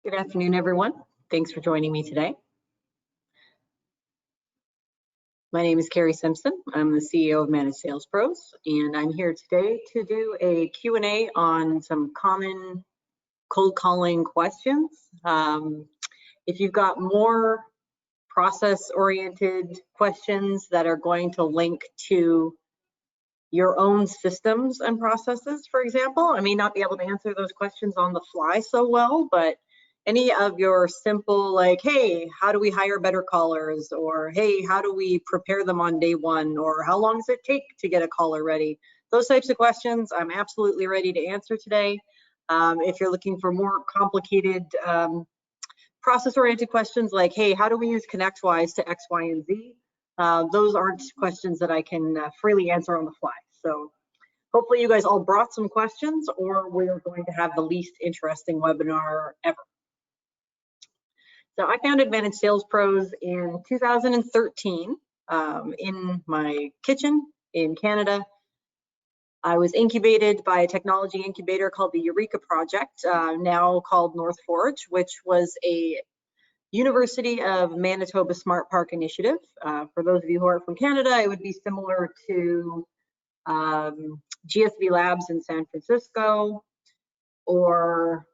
Good afternoon, everyone. Thanks for joining me today. My name is Carrie Simpson. I'm the CEO of Managed Sales Pros, and I'm here today to do a Q&A on some common cold calling questions. If you've got more process-oriented questions that are going to link to your own systems and processes, for example, I may not be able to answer those questions on the fly so well, but any of your simple, like, hey, how do we hire better callers? Or, hey, how do we prepare them on day one? Or how long does it take to get a caller ready? Those types of questions I'm absolutely ready to answer today. If you're looking for more complicated process-oriented questions like, hey, how do we use ConnectWise to X, Y, and Z? Those aren't questions that I can freely answer on the fly. So hopefully you guys all brought some questions, or we're going to have the least interesting webinar ever. So I founded Managed Sales Pros in 2013 in my kitchen in Canada. I was incubated by a technology incubator called the Eureka Project, now called North Forge, which was a University of Manitoba Smart Park initiative. For those of you who are from Canada, it would be similar to GSV Labs in San Francisco or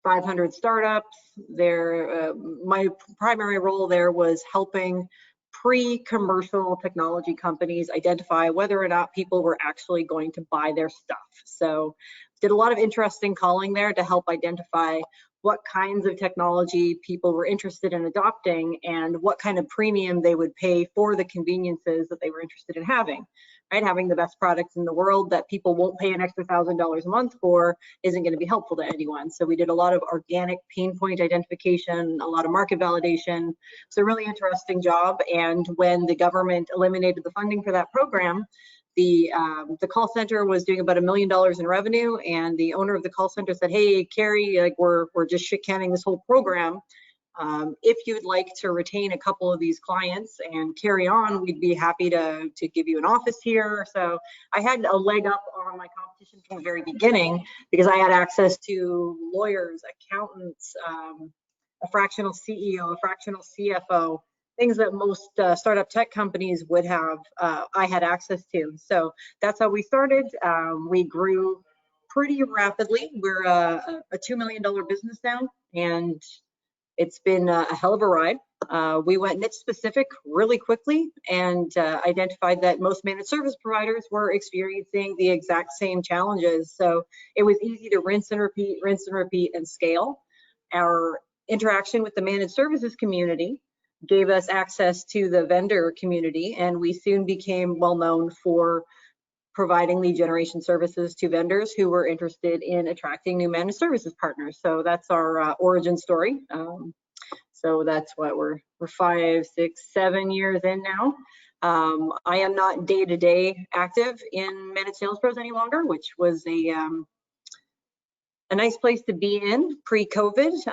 500 startups. My primary role there was helping pre-commercial technology companies identify whether or not people were actually going to buy their stuff. So did a lot of interesting calling there to help identify what kinds of technology people were interested in adopting and what kind of premium they would pay for the conveniences that they were interested in having. Right? Having the best products in the world that people won't pay an extra $1,000 a month for isn't going to be helpful to anyone. So we did a lot of organic pain point identification, a lot of market validation. It's a really interesting job. And when the government eliminated the funding for that program, the call center was doing about $1 million in revenue, and the owner of the call center said, "Hey, Carrie, like we're just shit canning this whole program. If you'd like to retain a couple of these clients and carry on, we'd be happy to give you an office here." So I had a leg up on my competition from the very beginning because I had access to lawyers, accountants, a fractional CEO, a fractional CFO, things that most startup tech companies would have, I had access to. So that's how we started. We grew pretty rapidly. We're a $2 million business now, and it's been a hell of a ride. We went niche specific really quickly and identified that most managed service providers were experiencing the exact same challenges. So it was easy to rinse and repeat and scale. Our interaction with the managed services community gave us access to the vendor community, and we soon became well known for providing lead generation services to vendors who were interested in attracting new managed services partners. So that's our origin story. So that's what we're 5, 6, 7 years in now. I am not day-to-day active in Managed Sales Pros any longer, which was a nice place to be in pre-COVID.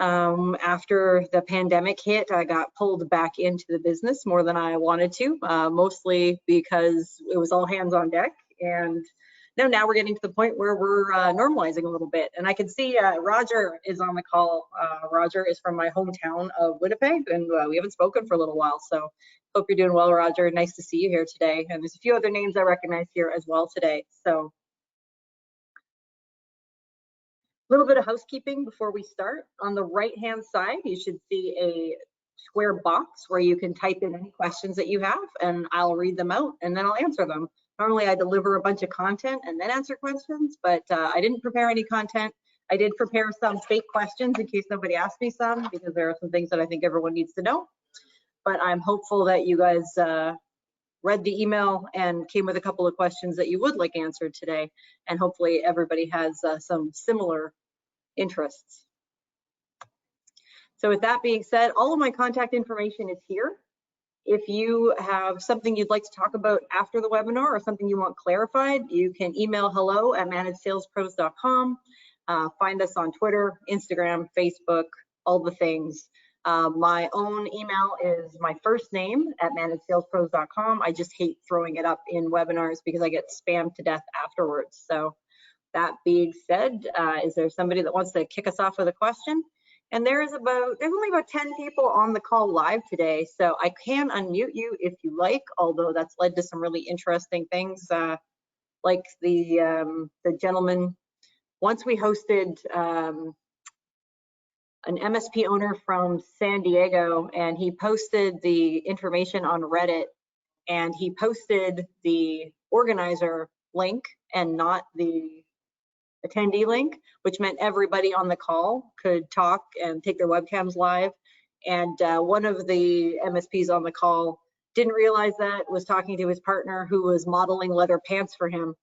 After the pandemic hit, I got pulled back into the business more than I wanted to, mostly because it was all hands on deck. And now we're getting to the point where we're normalizing a little bit. And I can see Roger is on the call. Roger is from my hometown of Winnipeg, and we haven't spoken for a little while. So hope you're doing well, Roger. Nice to see you here today. And there's a few other names I recognize here as well today. So a little bit of housekeeping before we start. On the right-hand side, you should see a square box where you can type in any questions that you have, and I'll read them out and then I'll answer them. Normally I deliver a bunch of content and then answer questions, but I didn't prepare any content. I did prepare some fake questions in case nobody asked me some, because there are some things that I think everyone needs to know. But I'm hopeful that you guys read the email and came with a couple of questions that you would like answered today. And hopefully everybody has some similar interests. So with that being said, all of my contact information is here. If you have something you'd like to talk about after the webinar or something you want clarified, you can email hello@managedsalespros.com. Find us on Twitter, Instagram, Facebook, all the things. My own email is my first name @managedsalespros.com. I just hate throwing it up in webinars because I get spammed to death afterwards. So that being said, is there somebody that wants to kick us off with a question? And there's only about 10 people on the call live today, so I can unmute you if you like, although that's led to some really interesting things, like the gentleman. Once we hosted an MSP owner from San Diego, and he posted the information on Reddit, and he posted the organizer link and not the attendee link, which meant everybody on the call could talk and take their webcams live. And one of the MSPs on the call didn't realize that, was talking to his partner who was modeling leather pants for him.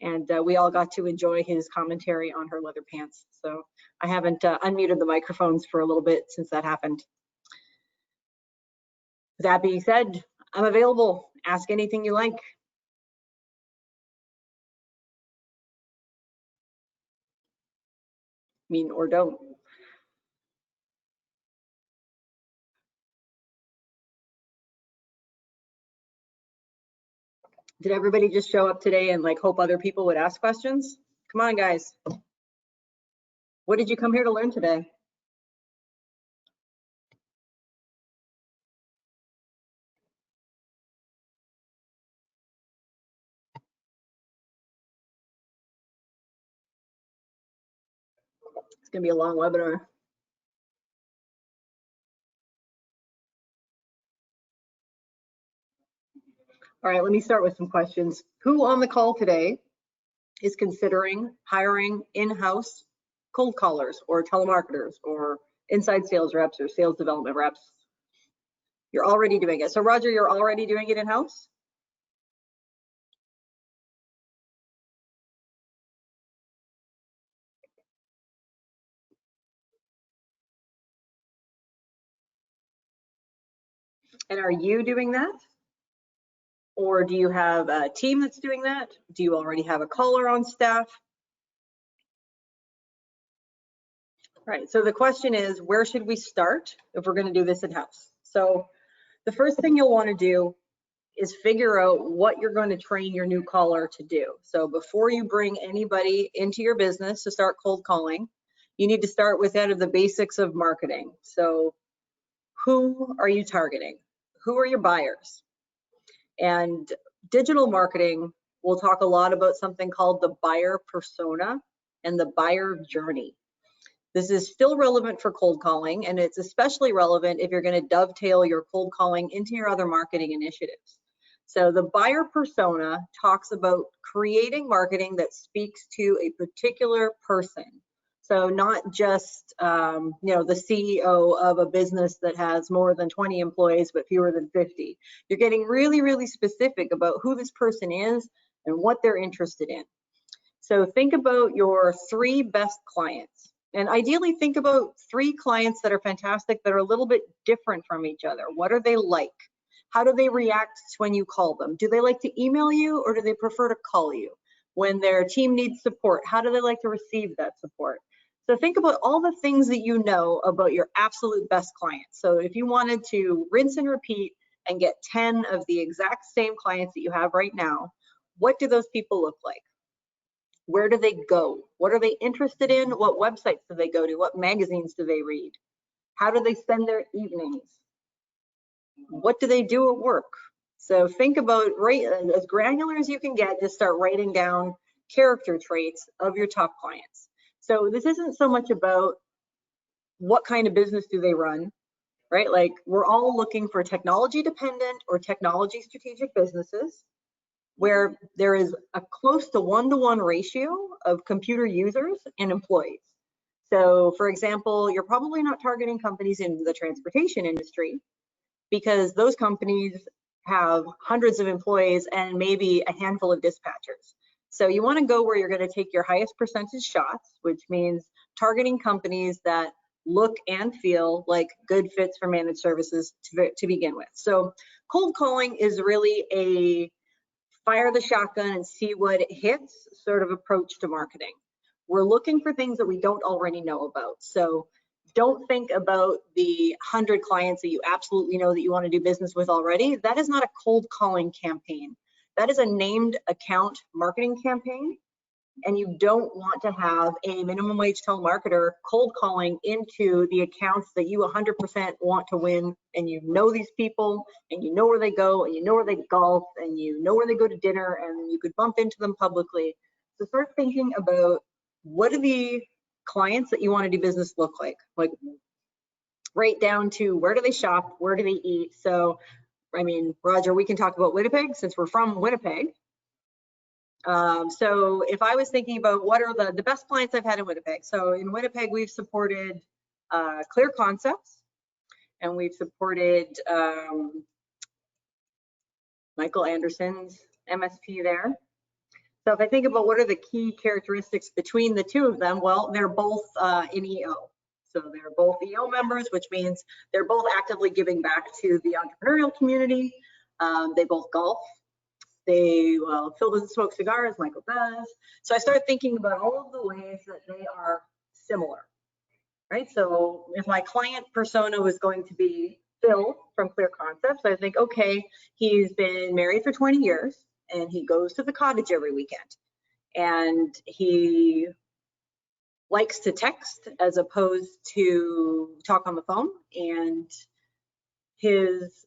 And we all got to enjoy his commentary on her leather pants. So I haven't unmuted the microphones for a little bit since that happened. That being said, I'm available. Ask anything you like. Mean or don't. Did everybody just show up today and like hope other people would ask questions? Come on, guys. What did you come here to learn today? It's gonna be a long webinar. All right, let me start with some questions. Who on the call today is considering hiring in-house cold callers or telemarketers or inside sales reps or sales development reps? You're already doing it. So Roger, you're already doing it in-house? And are you doing that? Or do you have a team that's doing that? Do you already have a caller on staff? Right, so the question is, where should we start if we're going to do this in-house? So the first thing you'll want to do is figure out what you're going to train your new caller to do. So before you bring anybody into your business to start cold calling, you need to start with out of the basics of marketing. So who are you targeting? Who are your buyers? And digital marketing will talk a lot about something called the buyer persona and the buyer journey. This is still relevant for cold calling, and it's especially relevant if you're going to dovetail your cold calling into your other marketing initiatives. So the buyer persona talks about creating marketing that speaks to a particular person. So not just the CEO of a business that has more than 20 employees but fewer than 50. You're getting really, really specific about who this person is and what they're interested in. So think about your 3 best clients. And ideally think about 3 clients that are fantastic, that are a little bit different from each other. What are they like? How do they react when you call them? Do they like to email you or do they prefer to call you? When their team needs support, how do they like to receive that support? So think about all the things that you know about your absolute best clients. So if you wanted to rinse and repeat and get 10 of the exact same clients that you have right now, what do those people look like? Where do they go? What are they interested in? What websites do they go to? What magazines do they read? How do they spend their evenings? What do they do at work? So think about, right, as granular as you can get, just start writing down character traits of your top clients. So this isn't so much about what kind of business do they run, right? Like we're all looking for technology dependent or technology strategic businesses where there is a close to 1-to-1 ratio of computer users and employees. So for example, you're probably not targeting companies in the transportation industry because those companies have hundreds of employees and maybe a handful of dispatchers. So you want to go where you're going to take your highest percentage shots, which means targeting companies that look and feel like good fits for managed services to begin with. So cold calling is really a fire the shotgun and see what it hits sort of approach to marketing. We're looking for things that we don't already know about. So don't think about the 100 clients that you absolutely know that you want to do business with already. That is not a cold calling campaign. That is a named account marketing campaign and you don't want to have a minimum wage telemarketer cold calling into the accounts that you 100% want to win, and you know these people, and you know where they go, and you know where they golf, and you know where they go to dinner, and you could bump into them publicly. So start thinking about, what do the clients that you want to do business look like right down to where do they shop, where do they eat. So, I mean, Roger, we can talk about Winnipeg since we're from Winnipeg. So if I was thinking about what are the best clients I've had in Winnipeg. So in Winnipeg, we've supported Clear Concepts, and we've supported Michael Anderson's MSP there. So if I think about what are the key characteristics between the two of them, well, they're both in EO. So they're both EO members, which means they're both actively giving back to the entrepreneurial community. They both golf. Phil doesn't smoke cigars, Michael does. So I started thinking about all of the ways that they are similar, right? So if my client persona was going to be Phil from Clear Concepts, I think, okay, he's been married for 20 years and he goes to the cottage every weekend, and he likes to text as opposed to talk on the phone, and his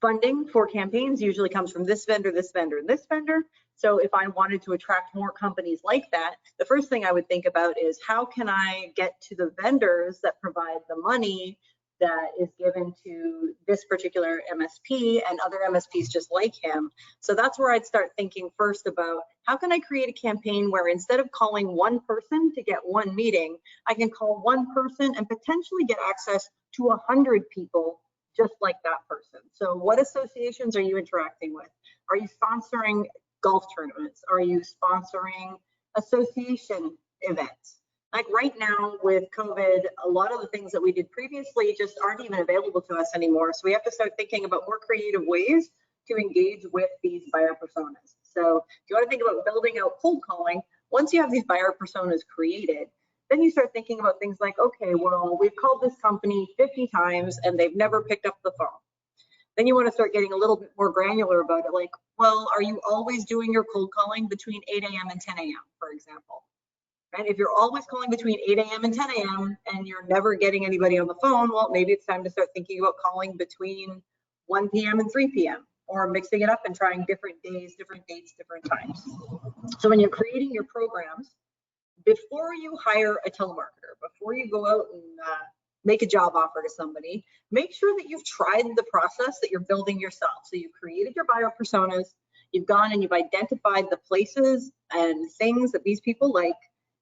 funding for campaigns usually comes from this vendor, this vendor, and this vendor. So if I wanted to attract more companies like that, the first thing I would think about is, how can I get to the vendors that provide the money that is given to this particular MSP and other MSPs just like him. So that's where I'd start thinking first about, how can I create a campaign where instead of calling one person to get one meeting, I can call one person and potentially get access to 100 people just like that person. So what associations are you interacting with? Are you sponsoring golf tournaments? Are you sponsoring association events? Like right now with COVID, a lot of the things that we did previously just aren't even available to us anymore. So we have to start thinking about more creative ways to engage with these buyer personas. So if you want to think about building out cold calling, once you have these buyer personas created, then you start thinking about things like, okay, well, we've called this company 50 times and they've never picked up the phone. Then you want to start getting a little bit more granular about it. Like, well, are you always doing your cold calling between 8 a.m. and 10 a.m., for example? Right? If you're always calling between 8 a.m. and 10 a.m. and you're never getting anybody on the phone, well, maybe it's time to start thinking about calling between 1 p.m. and 3 p.m. or mixing it up and trying different days, different dates, different times. So when you're creating your programs, before you hire a telemarketer, before you go out and make a job offer to somebody, make sure that you've tried the process that you're building yourself. So you've created your buyer personas, you've gone and you've identified the places and things that these people like,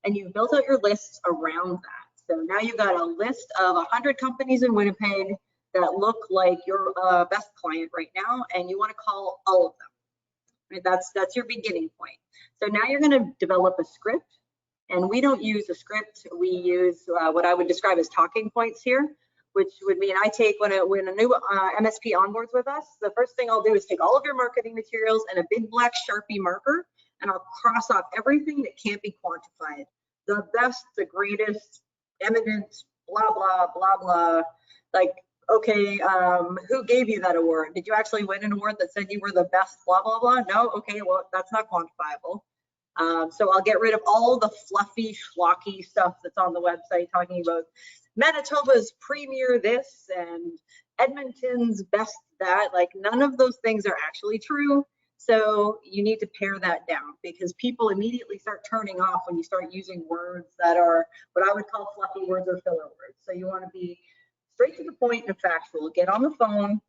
and you've built out your lists around that. So now you've got a list of 100 companies in Winnipeg that look like your best client right now, and you want to call all of them. Right? That's your beginning point. So now you're going to develop a script. And we don't use a script. We use what I would describe as talking points here, which would mean I take, when a new MSP onboards with us, the first thing I'll do is take all of your marketing materials and a big black Sharpie marker, and I'll cross off everything that can't be quantified. The best, the greatest, eminent, blah, blah, blah, blah. Like, okay, who gave you that award? Did you actually win an award that said you were the best, blah, blah, blah? No? Okay, well, that's not quantifiable. So I'll get rid of all the fluffy, schlocky stuff that's on the website talking about Manitoba's premier this and Edmonton's best that. Like, none of those things are actually true. So you need to pare that down, because people immediately start turning off when you start using words that are what I would call fluffy words or filler words. So you want to be straight to the point and factual. Get on the phone,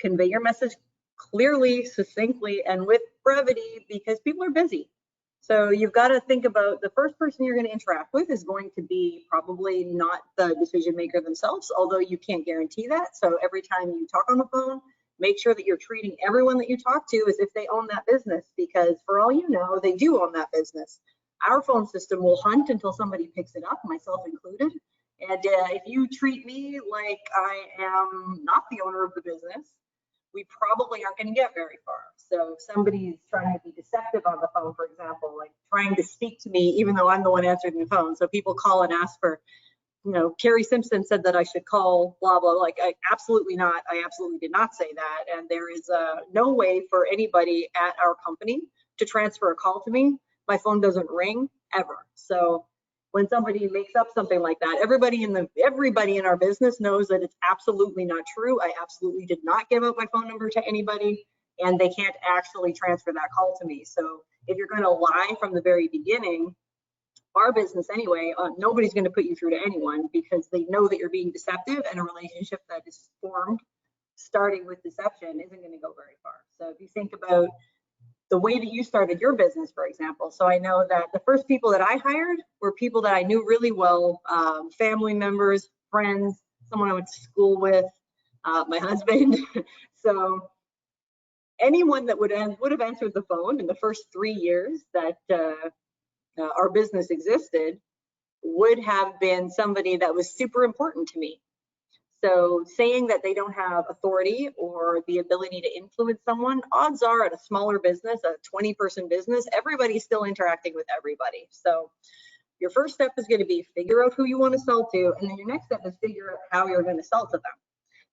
convey your message clearly, succinctly, and with brevity, because people are busy. So you've got to think about the first person you're going to interact with is going to be probably not the decision maker themselves, although you can't guarantee that. So every time you talk on the phone, make sure that you're treating everyone that you talk to as if they own that business, because for all you know, they do own that business. Our phone system will hunt until somebody picks it up, myself included. And if you treat me like I am not the owner of the business, we probably aren't going to get very far. So if somebody's trying to be deceptive on the phone, for example, like trying to speak to me, even though I'm the one answering the phone. So people call and ask for, you know, Carrie Simpson said that I should call blah, blah, like absolutely not. I absolutely did not say that. And there is no way for anybody at our company to transfer a call to me my phone doesn't ring ever. So when somebody makes up something like that, everybody in our business knows that it's absolutely not true. I absolutely did not give out my phone number to anybody, and they can't actually transfer that call to me. So if you're going to lie from the very beginning, our business anyway, nobody's going to put you through to anyone because they know that you're being deceptive, and a relationship that is formed starting with deception isn't going to go very far. So if you think about the way that you started your business, for example, so I know that the first people that I hired were people that I knew really well, family members, friends, someone I went to school with, my husband. So anyone that would have answered the phone in the first 3 years that our business existed would have been somebody that was super important to me. So saying that they don't have authority or the ability to influence someone, odds are at a smaller business, a 20-person business, everybody's still interacting with everybody. So your first step is going to be figure out who you want to sell to, and then your next step is figure out how you're going to sell to them.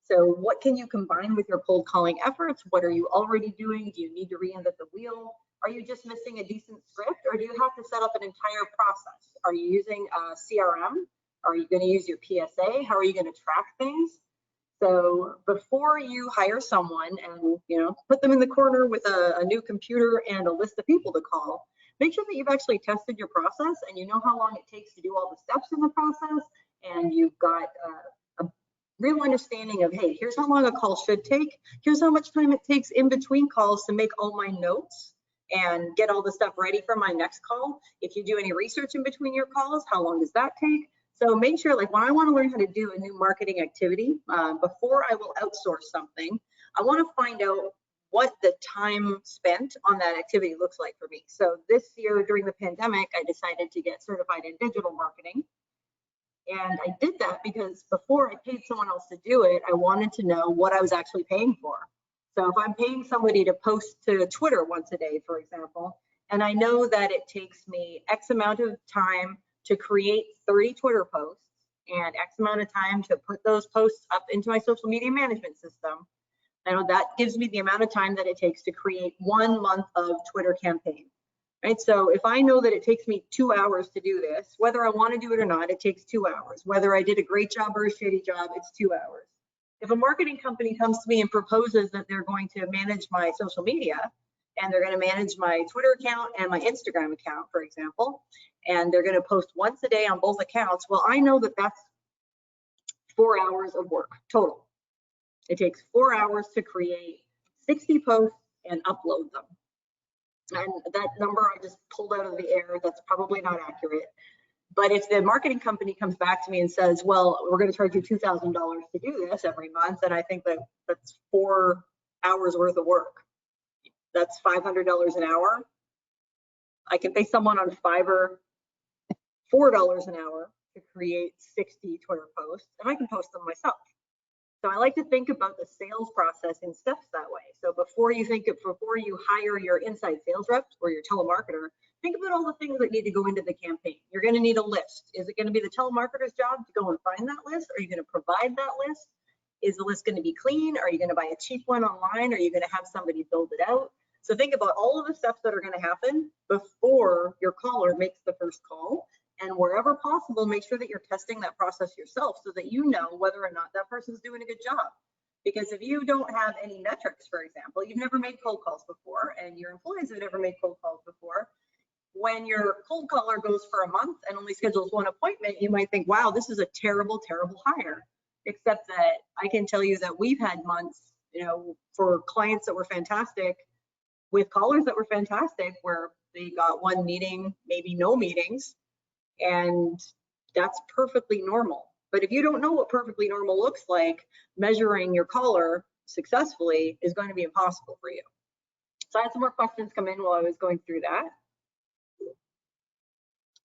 So what can you combine with your cold calling efforts? What are you already doing? Do you need to reinvent the wheel? Are you just missing a decent script, or do you have to set up an entire process? Are you using a CRM? Are you going to use your PSA? How are you going to track things? So before you hire someone and put them in the corner with a new computer and a list of people to call, make sure that you've actually tested your process and you know how long it takes to do all the steps in the process, and you've got a real understanding of, hey, here's how long a call should take. Here's how much time it takes in between calls to make all my notes and get all the stuff ready for my next call. If you do any research in between your calls, how long does that take? So make sure, like when I want to learn how to do a new marketing activity, before I will outsource something, I want to find out what the time spent on that activity looks like for me. So this year during the pandemic, I decided to get certified in digital marketing. And I did that because before I paid someone else to do it, I wanted to know what I was actually paying for. So if I'm paying somebody to post to Twitter once a day, for example, and I know that it takes me X amount of time to create 30 Twitter posts and X amount of time to put those posts up into my social media management system, I know that gives me the amount of time that it takes to create 1 month of Twitter campaign. Right? So if I know that it takes me 2 hours to do this, whether I want to do it or not, it takes 2 hours. Whether I did a great job or a shitty job, it's 2 hours. If a marketing company comes to me and proposes that they're going to manage my social media, and they're going to manage my Twitter account and my Instagram account, for example, and they're going to post once a day on both accounts, well, I know that that's 4 hours of work total. It takes 4 hours to create 60 posts and upload them. And that number I just pulled out of the air, that's probably not accurate. But if the marketing company comes back to me and says, well, we're going to charge you $2,000 to do this every month, then I think that that's 4 hours worth of work. That's $500 an hour. I can pay someone on Fiverr $4 an hour to create 60 Twitter posts, and I can post them myself. So I like to think about the sales process in steps that way. So before you hire your inside sales reps or your telemarketer, think about all the things that need to go into the campaign. You're going to need a list. Is it going to be the telemarketer's job to go and find that list? Are you going to provide that list? Is the list going to be clean? Are you going to buy a cheap one online? Are you going to have somebody build it out? So think about all of the steps that are going to happen before your caller makes the first call. And wherever possible, make sure that you're testing that process yourself so that you know whether or not that person's doing a good job. Because if you don't have any metrics, for example, you've never made cold calls before, and your employees have never made cold calls before, when your cold caller goes for a month and only schedules one appointment, you might think, wow, this is a terrible, terrible hire. Except that I can tell you that we've had months, for clients that were fantastic, with callers that were fantastic, where they got one meeting, maybe no meetings, and that's perfectly normal. But if you don't know what perfectly normal looks like, measuring your caller successfully is going to be impossible for you. So I had some more questions come in while I was going through that.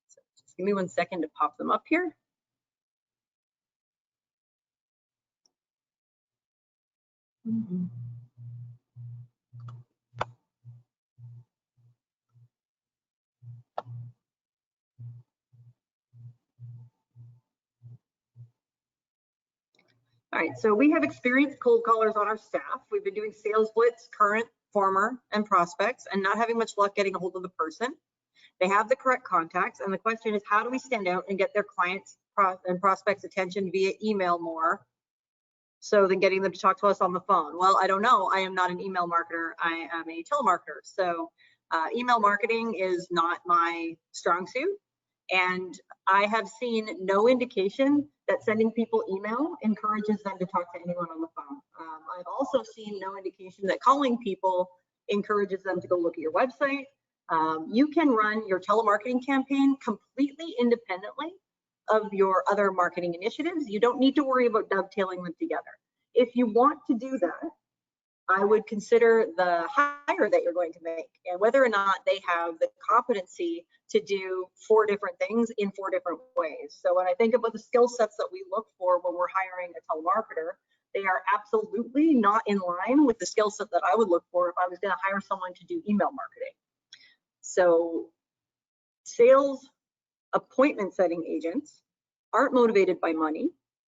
So just give me 1 second to pop them up here. All right, so we have experienced cold callers on our staff. We've been doing sales blitz, current, former, and prospects, and not having much luck getting a hold of the person. They have the correct contacts, and the question is, how do we stand out and get their clients and prospects' attention via email more so than getting them to talk to us on the phone? Well, I don't know. I am not an email marketer. I am a telemarketer. So email marketing is not my strong suit. And I have seen no indication that sending people email encourages them to talk to anyone on the phone. I've also seen no indication that calling people encourages them to go look at your website. You can run your telemarketing campaign completely independently of your other marketing initiatives. You don't need to worry about dovetailing them together. If you want to do that, I would consider the hire that you're going to make and whether or not they have the competency to do 4 different things in 4 different ways. So when I think about the skill sets that we look for when we're hiring a telemarketer, they are absolutely not in line with the skill set that I would look for if I was going to hire someone to do email marketing. So sales appointment setting agents aren't motivated by money.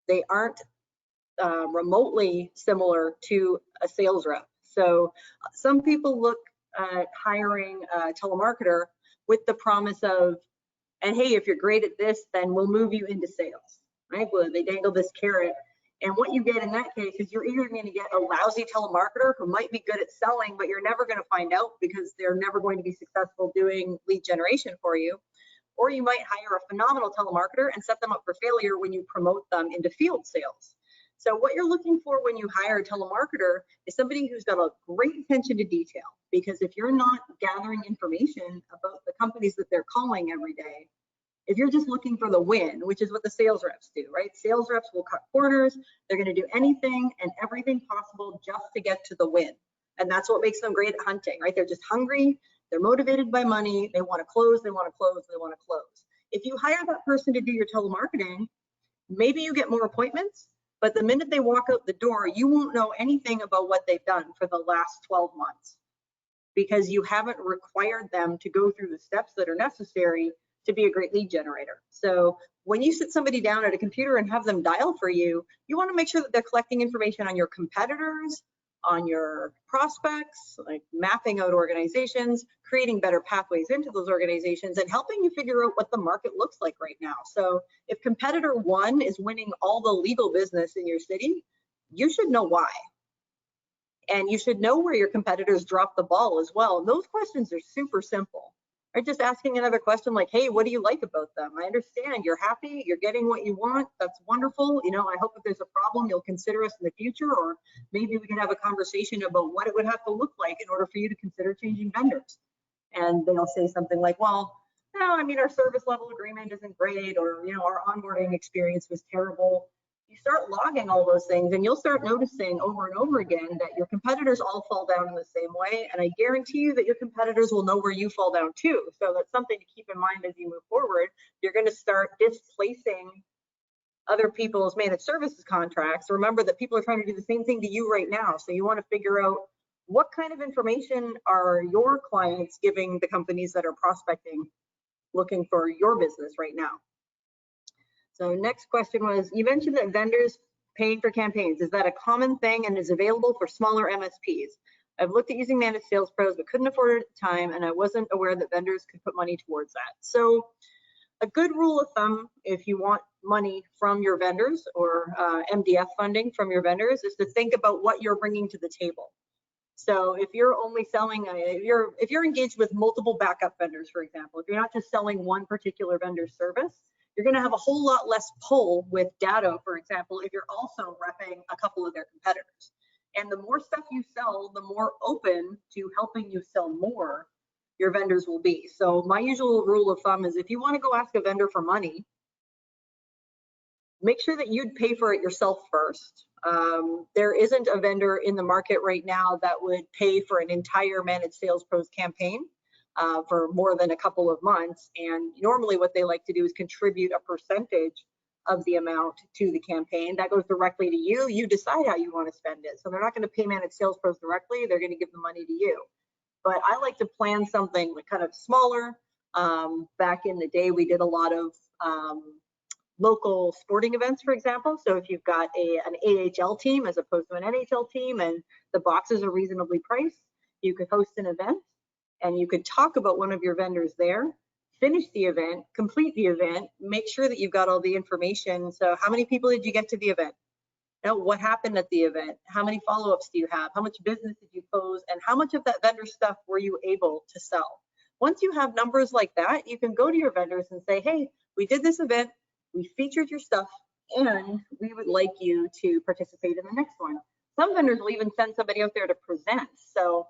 They aren't remotely similar to a sales rep. So some people look at hiring a telemarketer with the promise of, and hey, if you're great at this, then we'll move you into sales, right? Well, they dangle this carrot. And what you get in that case is you're either going to get a lousy telemarketer who might be good at selling, but you're never going to find out because they're never going to be successful doing lead generation for you. Or you might hire a phenomenal telemarketer and set them up for failure when you promote them into field sales. So what you're looking for when you hire a telemarketer is somebody who's got a great attention to detail, because if you're not gathering information about the companies that they're calling every day, if you're just looking for the win, which is what the sales reps do, right? Sales reps will cut corners. They're going to do anything and everything possible just to get to the win. And that's what makes them great at hunting, right? They're just hungry. They're motivated by money. They want to close. They want to close. They want to close. If you hire that person to do your telemarketing, maybe you get more appointments, but the minute they walk out the door, you won't know anything about what they've done for the last 12 months because you haven't required them to go through the steps that are necessary to be a great lead generator. So when you sit somebody down at a computer and have them dial for you, you want to make sure that they're collecting information on your competitors, on your prospects, like mapping out organizations, creating better pathways into those organizations, and helping you figure out what the market looks like right now. So if competitor 1 is winning all the legal business in your city, you should know why. And you should know where your competitors drop the ball as well. And those questions are super simple. Or just asking another question like, hey, what do you like about them? I understand you're happy, you're getting what you want. That's wonderful. You know, I hope if there's a problem, you'll consider us in the future, or maybe we can have a conversation about what it would have to look like in order for you to consider changing vendors. And they'll say something like, well, no, I mean, our service level agreement isn't great, or, you know, our onboarding experience was terrible. You start logging all those things and you'll start noticing over and over again that your competitors all fall down in the same way. And I guarantee you that your competitors will know where you fall down too. So that's something to keep in mind as you move forward. You're going to start displacing other people's managed services contracts. Remember that people are trying to do the same thing to you right now. So you want to figure out what kind of information are your clients giving the companies that are prospecting, looking for your business right now. So next question was, you mentioned that vendors paying for campaigns. Is that a common thing and is available for smaller MSPs? I've looked at using managed sales pros, but couldn't afford it at the time, and I wasn't aware that vendors could put money towards that. So a good rule of thumb, if you want money from your vendors or MDF funding from your vendors, is to think about what you're bringing to the table. So if you're only selling, if you're engaged with multiple backup vendors, for example, if you're not just selling one particular vendor service, you're going to have a whole lot less pull with data, for example, if you're also repping a couple of their competitors. And the more stuff you sell, the more open to helping you sell more your vendors will be. So my usual rule of thumb is if you want to go ask a vendor for money, make sure that you'd pay for it yourself first. There isn't a vendor in the market right now that would pay for an entire managed sales pros campaign for more than a couple of months. And normally what they like to do is contribute a percentage of the amount to the campaign. That goes directly to you. You decide how you want to spend it. So they're not going to pay managed sales pros directly. They're going to give the money to you. But I like to plan something like kind of smaller. Back in the day, we did a lot of local sporting events, for example. So if you've got an AHL team as opposed to an NHL team and the boxes are reasonably priced, you could host an event and you could talk about one of your vendors there. finish the event, complete the event, make sure that you've got all the information. So how many people did you get to the event? Now, what happened at the event? How many follow-ups do you have? How much business did you close? And how much of that vendor stuff were you able to sell? Once you have numbers like that, you can go to your vendors and say, hey, we did this event, we featured your stuff, and we would like you to participate in the next one. Some vendors will even send somebody out there to present. So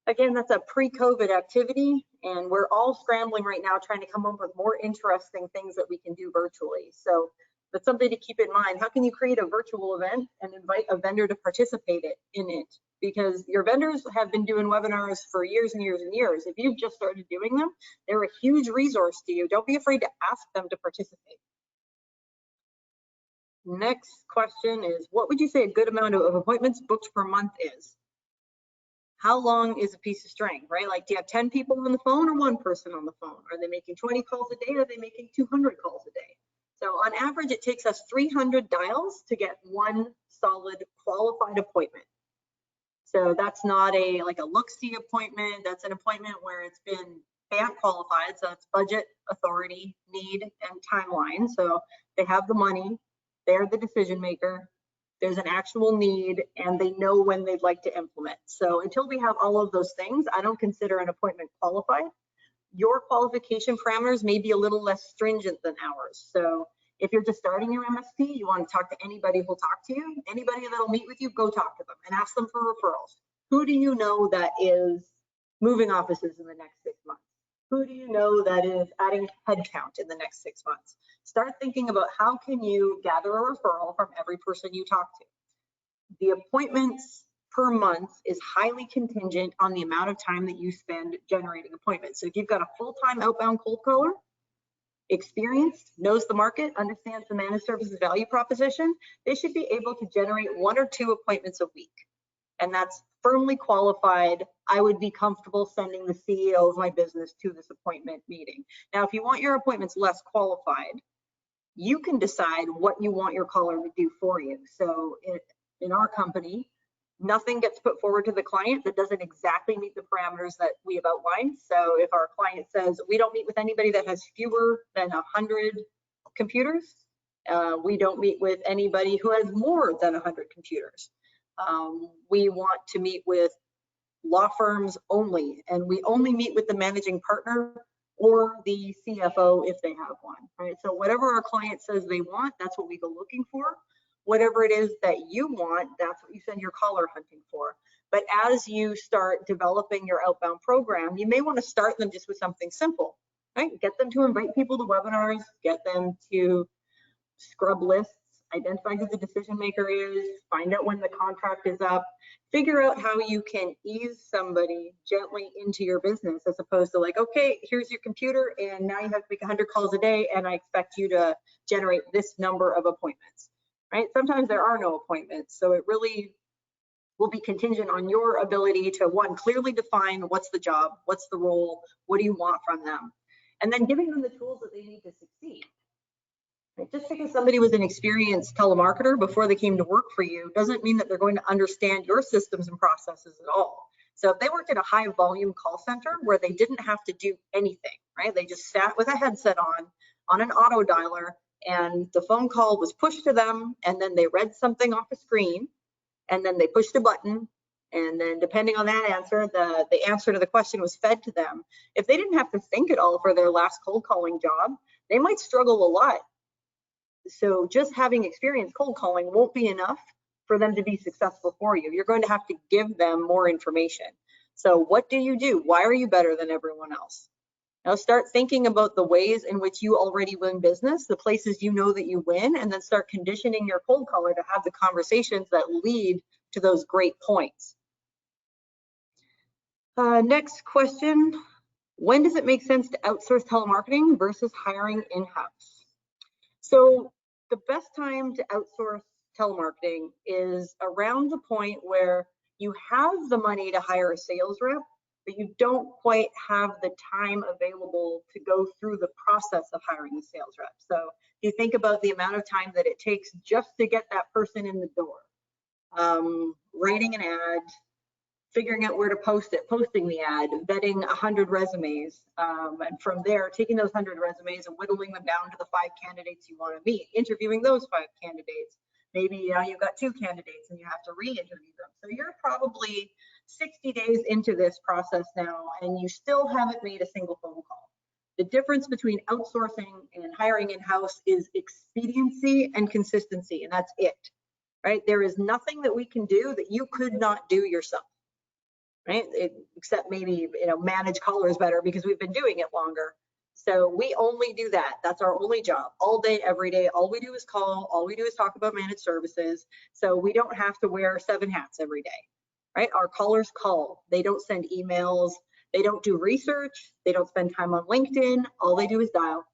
again, that's a pre-COVID activity, and we're all scrambling right now trying to come up with more interesting things that we can do virtually. So that's something to keep in mind. How can you create a virtual event and invite a vendor to participate in it? Because your vendors have been doing webinars for years and years and years. If you've just started doing them, they're a huge resource to you. Don't be afraid to ask them to participate. Next question is, what would you say a good amount of appointments booked per month is? How long is a piece of string, right? Like, do you have 10 people on the phone or one person on the phone? Are they making 20 calls a day? Or are they making 200 calls a day? So on average, it takes us 300 dials to get one solid qualified appointment. So that's not a like a look-see appointment. That's an appointment where it's been BANT qualified. So it's budget, authority, need, and timeline. So they have the money, they're the decision maker, there's an actual need, and they know when they'd like to implement. So until we have all of those things, I don't consider an appointment qualified. Your qualification parameters may be a little less stringent than ours. So if you're just starting your MSP, you want to talk to anybody who'll talk to you, anybody that'll meet with you, go talk to them and ask them for referrals. Who do you know that is moving offices in the next 6 months? Who do you know that is adding headcount in the next 6 months? Start thinking about how can you gather a referral from every person you talk to. The appointments per month is highly contingent on the amount of time that you spend generating appointments. So if you've got a full-time outbound cold caller, experienced, knows the market, understands the managed services value proposition, they should be able to generate 1 or 2 appointments a week. And that's firmly qualified. I would be comfortable sending the CEO of my business to this appointment meeting. Now, if you want your appointments less qualified, you can decide what you want your caller to do for you. So in our company, nothing gets put forward to the client that doesn't exactly meet the parameters that we have outlined. So if our client says, we don't meet with anybody that has fewer than 100 computers, we don't meet with anybody who has more than 100 computers. We want to meet with law firms only, and we only meet with the managing partner or the CFO if they have one, right? So whatever our client says they want, that's what we go looking for. Whatever it is that you want, that's what you send your caller hunting for. But as you start developing your outbound program, you may want to start them just with something simple, right? Get them to invite people to webinars, get them to scrub lists, identify who the decision maker is, find out when the contract is up, figure out how you can ease somebody gently into your business as opposed to like, okay, here's your computer and now you have to make 100 calls a day and I expect you to generate this number of appointments, right? Sometimes there are no appointments. So it really will be contingent on your ability to, one, clearly define what's the job, what's the role, what do you want from them, and then giving them the tools that they need to succeed. Just because somebody was an experienced telemarketer before they came to work for you doesn't mean that they're going to understand your systems and processes at all. So if they worked at a high volume call center where they didn't have to do anything, right? They just sat with a headset on an auto dialer, and the phone call was pushed to them, and then they read something off a screen, and then they pushed a button, and then depending on that answer, the answer to the question was fed to them. If they didn't have to think at all for their last cold calling job, they might struggle a lot. So just having experience cold calling won't be enough for them to be successful for you. You're going to have to give them more information. So what do you do? Why are you better than everyone else? Now start thinking about the ways in which you already win business, the places you know that you win, and then start conditioning your cold caller to have the conversations that lead to those great points. Next question, when does it make sense to outsource telemarketing versus hiring in-house? So the best time to outsource telemarketing is around the point where you have the money to hire a sales rep, but you don't quite have the time available to go through the process of hiring a sales rep. So if you think about the amount of time that it takes just to get that person in the door, writing an ad, figuring out where to post it, posting the ad, vetting 100 resumes, and from there, taking those 100 resumes and whittling them down to the 5 candidates you want to meet, interviewing those 5 candidates. Maybe you've got 2 candidates and you have to re-interview them. So you're probably 60 days into this process now, and you still haven't made a single phone call. The difference between outsourcing and hiring in-house is expediency and consistency, and that's it, right? There is nothing that we can do that you could not do yourself, right? Except maybe, manage callers better because we've been doing it longer. So we only do that. That's our only job, all day, every day. All we do is call. All we do is talk about managed services. So we don't have to wear 7 hats every day, right? Our callers call. They don't send emails. They don't do research. They don't spend time on LinkedIn. All they do is dial,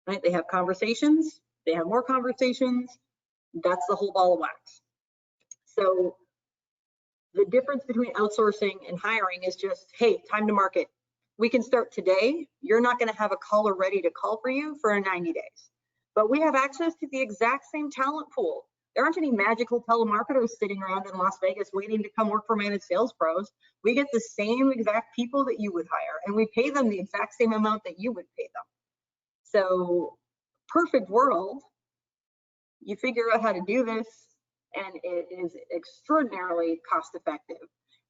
right? They have conversations. They have more conversations. That's the whole ball of wax. So the difference between outsourcing and hiring is just, hey, time to market. We can start today. You're not going to have a caller ready to call for you for 90 days, but we have access to the exact same talent pool. There aren't any magical telemarketers sitting around in Las Vegas waiting to come work for Managed Sales Pros. We get the same exact people that you would hire, and we pay them the exact same amount that you would pay them. So, perfect world, you figure out how to do this, and it is extraordinarily cost effective.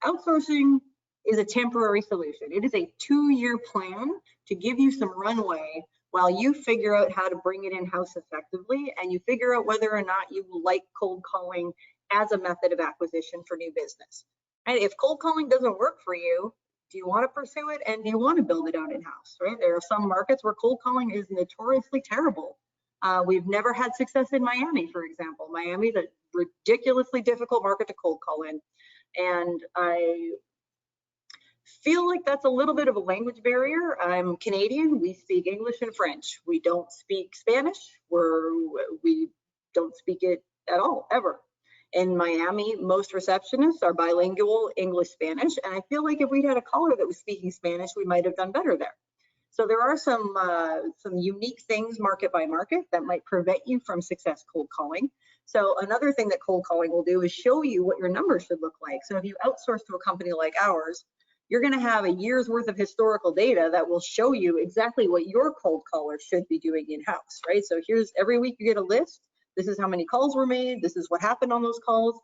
Outsourcing is a temporary solution. It is a 2-year plan to give you some runway while you figure out how to bring it in-house effectively, and you figure out whether or not you like cold calling as a method of acquisition for new business. And if cold calling doesn't work for you, do you want to pursue it, and do you want to build it out in-house, right? There are some markets where cold calling is notoriously terrible. We've never had success in Miami, for example. Miami's a ridiculously difficult market to cold call in, and I feel like that's a little bit of a language barrier. I'm Canadian. We speak English and French. We don't speak Spanish. We don't speak it at all, ever. In Miami, most receptionists are bilingual English-Spanish, and I feel like if we'd had a caller that was speaking Spanish, we might have done better there. So there are some unique things market by market that might prevent you from success cold calling. So another thing that cold calling will do is show you what your numbers should look like. So if you outsource to a company like ours, you're going to have a year's worth of historical data that will show you exactly what your cold caller should be doing in-house, right? So here's every week you get a list. This is how many calls were made. This is what happened on those calls.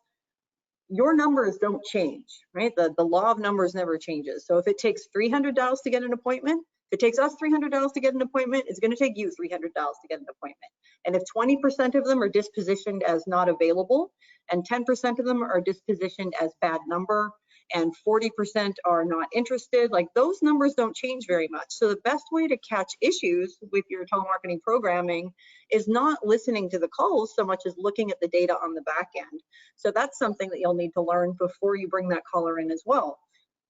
Your numbers don't change, right? The law of numbers never changes. So if it takes $300 to get an appointment, if it takes us $300 to get an appointment, it's going to take you $300 to get an appointment. And if 20% of them are dispositioned as not available, and 10% of them are dispositioned as bad number, and 40% are not interested, like those numbers don't change very much. So the best way to catch issues with your telemarketing programming is not listening to the calls so much as looking at the data on the back end. So that's something that you'll need to learn before you bring that caller in as well.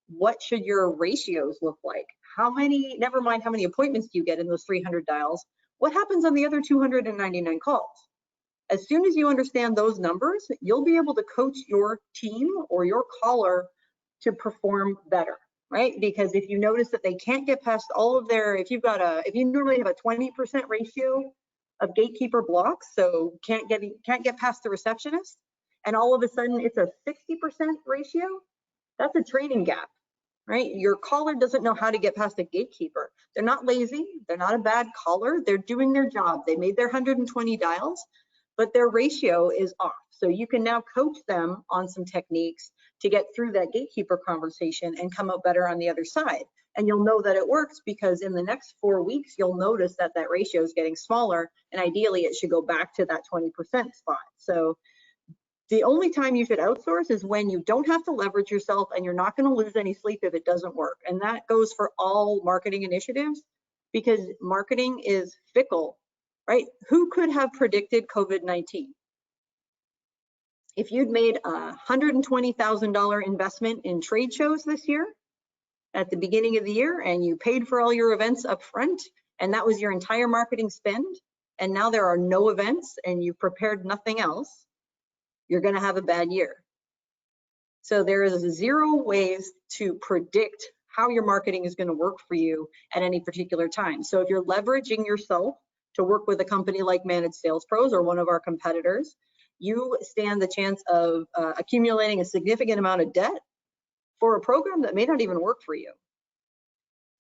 What should your ratios look like? How many, never mind how many appointments do you get in those 300 dials, what happens on the other 299 calls? As soon as you understand those numbers, you'll be able to coach your team or your caller to perform better, right? Because if you notice that they can't get past all of their, if you normally have a 20% ratio of gatekeeper blocks, so can't get past the receptionist, and all of a sudden it's a 60% ratio, that's a training gap, right? Your caller doesn't know how to get past a gatekeeper. They're not lazy, they're not a bad caller, they're doing their job. They made their 120 dials, but their ratio is off. So you can now coach them on some techniques to get through that gatekeeper conversation and come out better on the other side. And you'll know that it works because in the next 4 weeks, you'll notice that that ratio is getting smaller, and ideally it should go back to that 20% spot. So the only time you should outsource is when you don't have to leverage yourself and you're not going to lose any sleep if it doesn't work. And that goes for all marketing initiatives, because marketing is fickle, right? Who could have predicted COVID-19? If you'd made a $120,000 investment in trade shows this year at the beginning of the year, and you paid for all your events up front, and that was your entire marketing spend, and now there are no events and you prepared nothing else, you're going to have a bad year. So there is 0 ways to predict how your marketing is going to work for you at any particular time. So if you're leveraging yourself to work with a company like Managed Sales Pros or one of our competitors, you stand the chance of accumulating a significant amount of debt for a program that may not even work for you.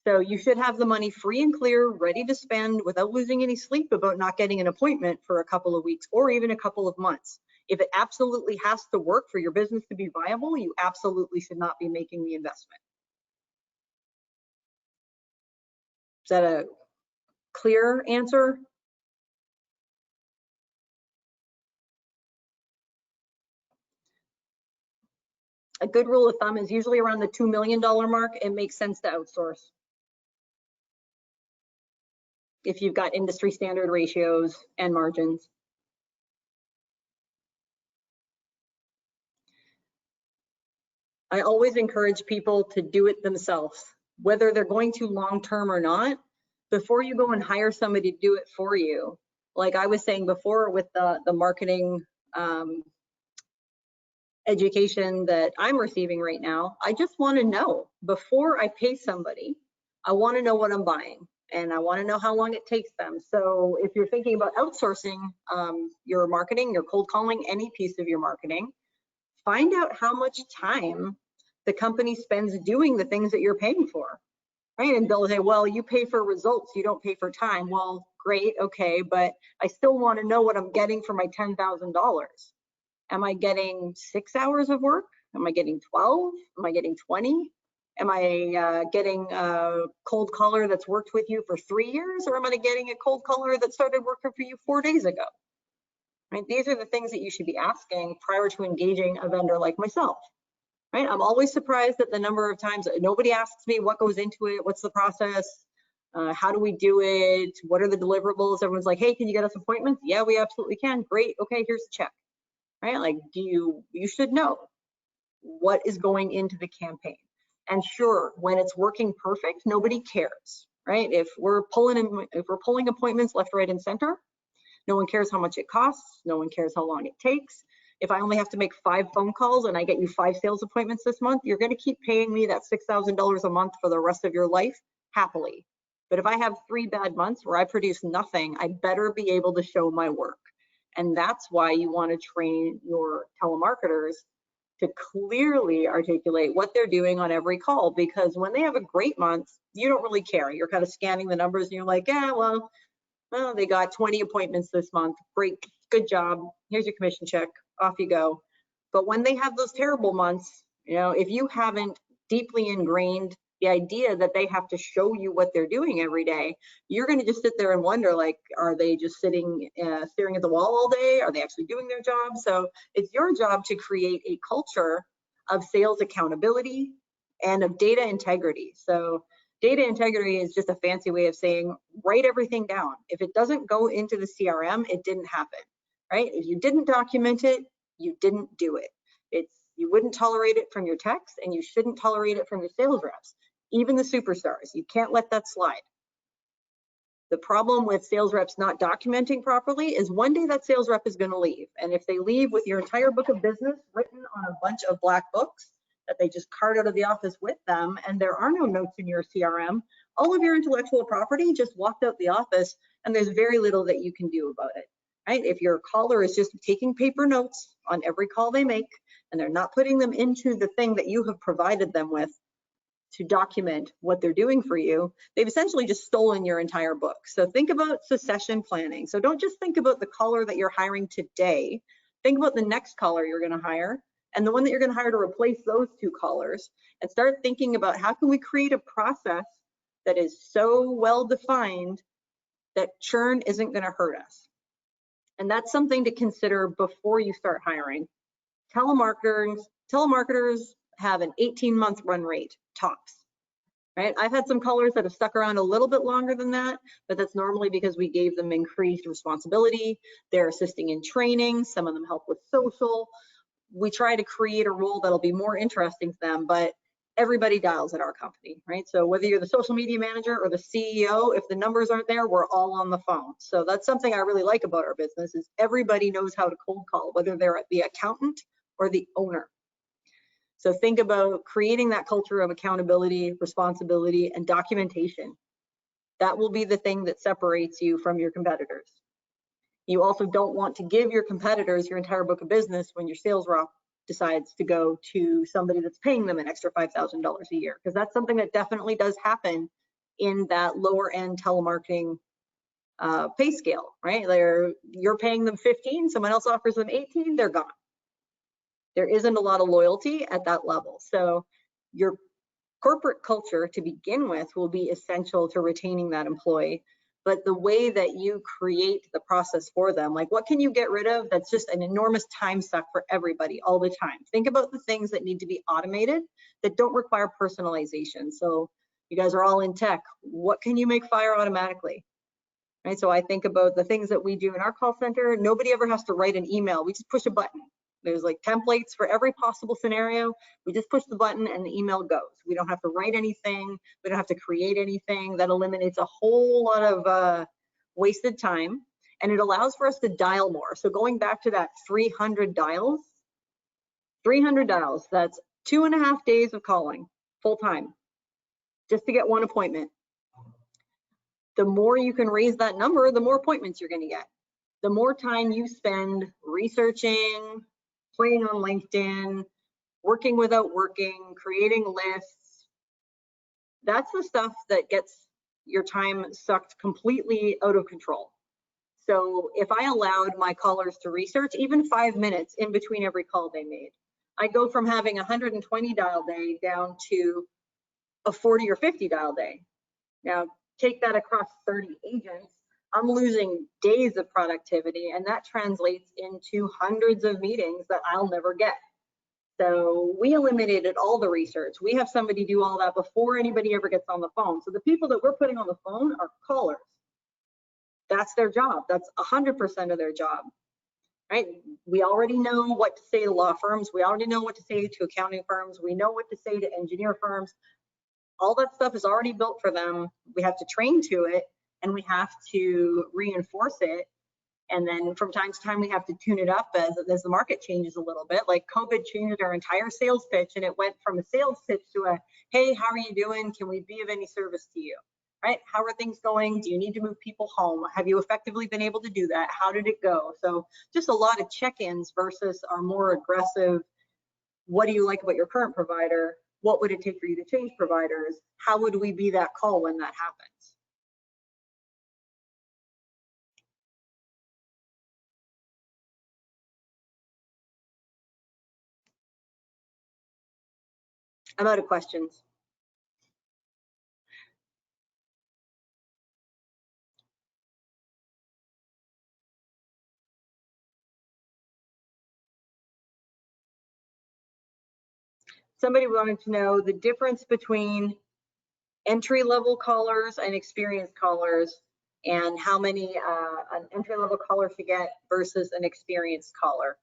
So you should have the money free and clear, ready to spend without losing any sleep about not getting an appointment for a couple of weeks or even a couple of months. If it absolutely has to work for your business to be viable, you absolutely should not be making the investment. Is that a clear answer? A good rule of thumb is usually around the $2 million mark. It makes sense to outsource if you've got industry standard ratios and margins. I always encourage people to do it themselves, whether they're going to long-term or not. Before you go and hire somebody to do it for you, like I was saying before with the marketing education that I'm receiving right now, I just want to know before I pay somebody, I want to know what I'm buying and I want to know how long it takes them. So if you're thinking about outsourcing your marketing, your cold calling, any piece of your marketing, find out how much time the company spends doing the things that you're paying for, right? And they'll say, well, you pay for results, you don't pay for time. Well, great, okay, but I still want to know what I'm getting for my $10,000. Am I getting 6 hours of work? Am I getting 12? Am I getting 20? Am I getting a cold caller that's worked with you for 3 years? Or am I getting a cold caller that started working for you 4 days ago? Right? These are the things that you should be asking prior to engaging a vendor like myself. Right? I'm always surprised at the number of times that nobody asks me what goes into it, what's the process, how do we do it, what are the deliverables? Everyone's like, hey, can you get us appointments? Yeah, we absolutely can. Great. Okay, here's the check. Right? Like, you should know what is going into the campaign. And sure, when it's working perfect, nobody cares. Right? If we're pulling appointments left, right, and center, no one cares how much it costs. No one cares how long it takes. If I only have to make 5 phone calls and I get you 5 sales appointments this month, you're going to keep paying me that $6,000 a month for the rest of your life happily. But if I have 3 bad months where I produce nothing, I better be able to show my work. And that's why you want to train your telemarketers to clearly articulate what they're doing on every call, because when they have a great month, you don't really care. You're kind of scanning the numbers and you're like, yeah, well, they got 20 appointments this month. Great, good job. Here's your commission check. Off you go. But when they have those terrible months, if you haven't deeply ingrained the idea that they have to show you what they're doing every day, you're going to just sit there and wonder, like, are they just sitting, staring at the wall all day? Are they actually doing their job? So it's your job to create a culture of sales accountability and of data integrity. So data integrity is just a fancy way of saying write everything down. If it doesn't go into the CRM, it didn't happen, right? If you didn't document it, you didn't do it. You wouldn't tolerate it from your techs, and you shouldn't tolerate it from your sales reps, even the superstars. You can't let that slide. The problem with sales reps not documenting properly is one day that sales rep is going to leave. And if they leave with your entire book of business written on a bunch of black books that they just cart out of the office with them, and there are no notes in your CRM, all of your intellectual property just walked out the office, and there's very little that you can do about it. Right? If your caller is just taking paper notes on every call they make, and they're not putting them into the thing that you have provided them with to document what they're doing for you, they've essentially just stolen your entire book. So think about succession planning. So don't just think about the caller that you're hiring today. Think about the next caller you're going to hire and the one that you're going to hire to replace those 2 callers, and start thinking about how can we create a process that is so well defined that churn isn't going to hurt us. And that's something to consider before you start hiring. Telemarketers have an 18-month run rate, tops. Right? I've had some callers that have stuck around a little bit longer than that, but that's normally because we gave them increased responsibility. They're assisting in training. Some of them help with social. We try to create a role that'll be more interesting to them, but everybody dials at our company, right? So whether you're the social media manager or the CEO, if the numbers aren't there, we're all on the phone. So that's something I really like about our business, is everybody knows how to cold call, whether they're the accountant or the owner. So think about creating that culture of accountability, responsibility, and documentation. That will be the thing that separates you from your competitors. You also don't want to give your competitors your entire book of business when your sales decides to go to somebody that's paying them an extra $5,000 a year, because that's something that definitely does happen in that lower end telemarketing pay scale, right? You're paying them 15, someone else offers them 18, they're gone. There isn't a lot of loyalty at that level. So your corporate culture to begin with will be essential to retaining that employee. But the way that you create the process for them, like what can you get rid of that's just an enormous time suck for everybody all the time? Think about the things that need to be automated that don't require personalization. So you guys are all in tech. What can you make fire automatically? Right, so I think about the things that we do in our call center. Nobody ever has to write an email. We just push a button. There's like templates for every possible scenario. We just push the button and the email goes. We don't have to write anything. We don't have to create anything. That eliminates a whole lot of wasted time, and it allows for us to dial more. So going back to that 300 dials, that's 2.5 days of calling full time just to get one appointment. The more you can raise that number, the more appointments you're going to get. The more time you spend researching, playing on LinkedIn, working without working, creating lists, that's the stuff that gets your time sucked completely out of control. So if I allowed my callers to research even 5 minutes in between every call they made, I go from having a 120 dial day down to a 40 or 50 dial day. Now, take that across 30 agents, I'm losing days of productivity, and that translates into hundreds of meetings that I'll never get. So we eliminated all the research. We have somebody do all that before anybody ever gets on the phone. So the people that we're putting on the phone are callers. That's their job. That's 100% of their job, right? We already know what to say to law firms. We already know what to say to accounting firms. We know what to say to engineer firms. All that stuff is already built for them. We have to train to it, and we have to reinforce it. And then from time to time, we have to tune it up as the market changes a little bit. Like COVID changed our entire sales pitch, and it went from a sales pitch to a, hey, how are you doing? Can we be of any service to you? Right? How are things going? Do you need to move people home? Have you effectively been able to do that? How did it go? So just a lot of check-ins versus our more aggressive, what do you like about your current provider? What would it take for you to change providers? How would we be that call when that happens? I'm out of questions. Somebody wanted to know the difference between entry-level callers and experienced callers, and how many an entry-level caller should get versus an experienced caller.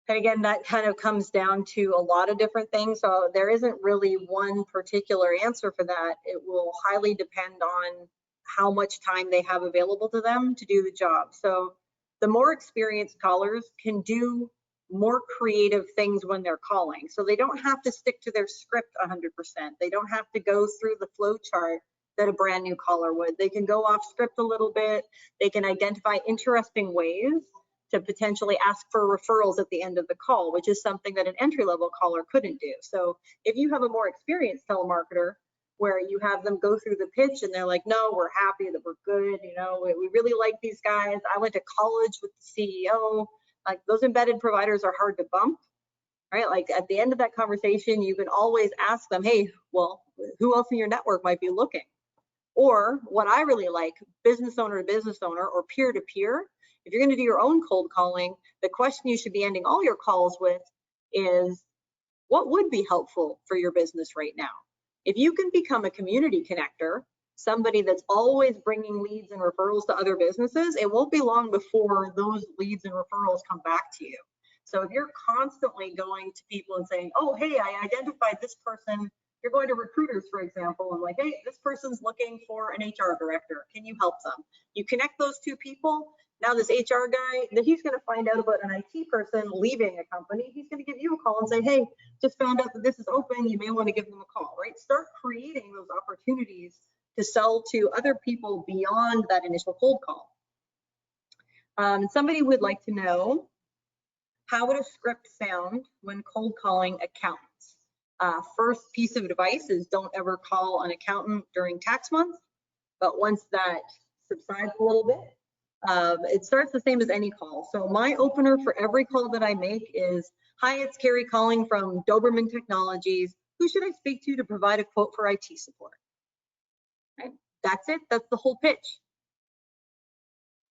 And again, that kind of comes down to a lot of different things. So there isn't really one particular answer for that. It will highly depend on how much time they have available to them to do the job. So the more experienced callers can do more creative things when they're calling. So they don't have to stick to their script 100%. They don't have to go through the flow chart that a brand new caller would. They can go off script a little bit. They can identify interesting ways to potentially ask for referrals at the end of the call, which is something that an entry-level caller couldn't do. So if you have a more experienced telemarketer where you have them go through the pitch and they're like, no, we're happy that we're good, you know, we really like these guys. I went to college with the CEO. Like, those embedded providers are hard to bump, right? Like at the end of that conversation, you can always ask them, hey, well, who else in your network might be looking? Or what I really like, business owner to business owner or peer to peer. If you're going to do your own cold calling, the question you should be ending all your calls with is, what would be helpful for your business right now? If you can become a community connector, somebody that's always bringing leads and referrals to other businesses, it won't be long before those leads and referrals come back to you. So if you're constantly going to people and saying, oh, hey, I identified this person, you're going to recruiters, for example, and like, hey, this person's looking for an HR director. Can you help them? You connect those two people. Now this HR guy, that he's going to find out about an IT person leaving a company, he's going to give you a call and say, hey, just found out that this is open. You may want to give them a call, right? Start creating those opportunities to sell to other people beyond that initial cold call. Somebody would like to know, How would a script sound when cold calling accountants? First piece of advice is don't ever call an accountant during tax month, but once that subsides a little bit, it starts the same as any call. So my opener for every call that I make is, hi, it's Carrie calling from Doberman Technologies. Who should I speak to provide a quote for IT support? Right? That's it. That's the whole pitch.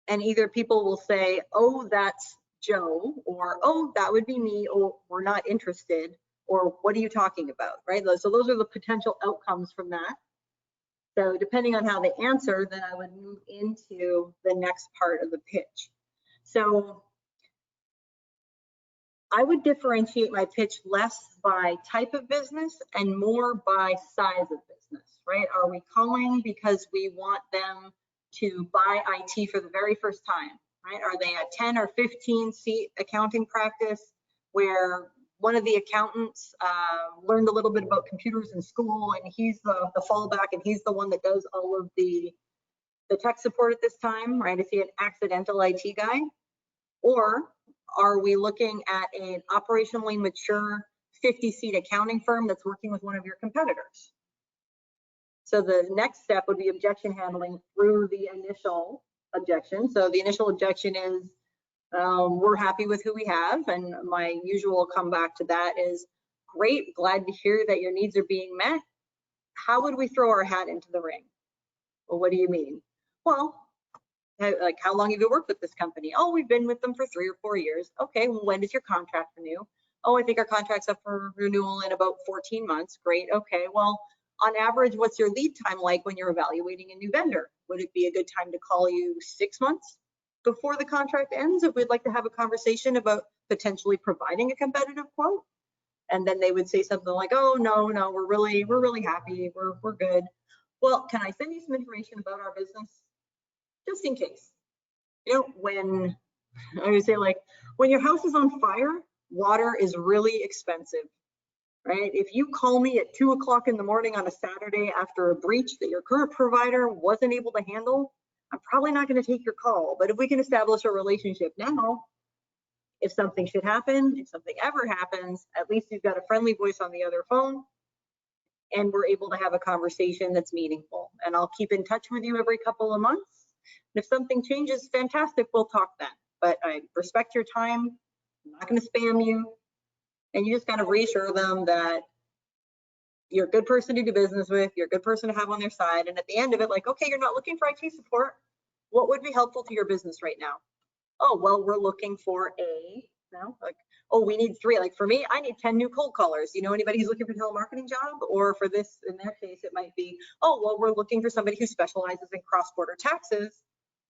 And either people will say, oh, that's Joe, or oh, that would be me, or we're not interested, or what are you talking about, right? So those are the potential outcomes from that. So depending on how they answer, then I would move into the next part of the pitch. So I would differentiate my pitch less by type of business and more by size of business, right? Are we calling because we want them to buy IT for the very first time, right? Are they a 10 or 15 seat accounting practice where one of the accountants learned a little bit about computers in school and he's the fallback and he's the one that does all of the tech support at this time, right? Is he an accidental IT guy? Or are we looking at an operationally mature 50-seat accounting firm that's working with one of your competitors? So the next step would be objection handling through the initial objection. So the initial objection is, we're happy with who we have, and my usual comeback to that is, great, glad to hear that your needs are being met. How would we throw our hat into the ring? Well, what do you mean? Well, like, how long have you worked with this company? Oh, we've been with them for 3 or 4 years. Okay, well, when does your contract renew? Oh, I think our contract's up for renewal in about 14 months. Great, okay, well, on average, what's your lead time like when you're evaluating a new vendor? Would it be a good time to call you 6 months before the contract ends if we'd like to have a conversation about potentially providing a competitive quote? And then they would say something like, oh, no, we're really happy, we're good. Well, can I send you some information about our business? Just in case. You know, when I would say, like, when your house is on fire, water is really expensive, right? If you call me at 2 o'clock in the morning on a Saturday after a breach that your current provider wasn't able to handle, I'm probably not going to take your call. But if we can establish a relationship now, if something should happen, if something ever happens, at least you've got a friendly voice on the other phone and we're able to have a conversation that's meaningful. And I'll keep in touch with you every couple of months. And if something changes, fantastic, we'll talk then. But I respect your time. I'm not going to spam you. And you just kind of reassure them that you're a good person to do business with, you're a good person to have on their side. And at the end of it, like, okay, you're not looking for IT support. What would be helpful to your business right now? Oh, well, we're looking for like, oh, we need 3. Like for me, I need 10 new cold callers. You know anybody who's looking for a telemarketing job? Or for this, in their case, it might be, oh, well, we're looking for somebody who specializes in cross-border taxes.